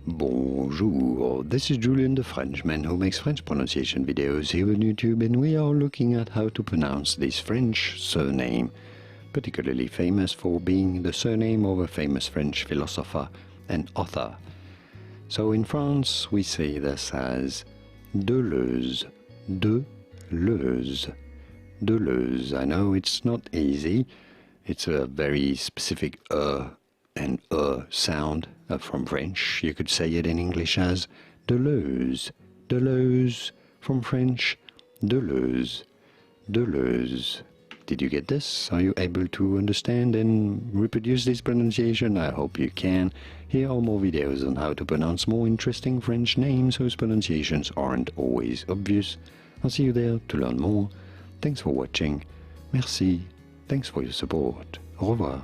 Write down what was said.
Bonjour, this is Julien the Frenchman who makes French pronunciation videos here on YouTube, and we are looking at how to pronounce this French surname, particularly famous for being the surname of a famous French philosopher and author. So in France we say this as Deleuze, Deleuze, Deleuze. I know it's not easy, it's a very specific and sound from French. You could say it in English as Deleuze, Deleuze, from French, Deleuze, Deleuze. Did you get this? Are you able to understand and reproduce this pronunciation? I hope you can. Here are more videos on how to pronounce more interesting French names whose pronunciations aren't always obvious. I'll see you there to learn more. Thanks for watching. Merci. Thanks for your support. Au revoir.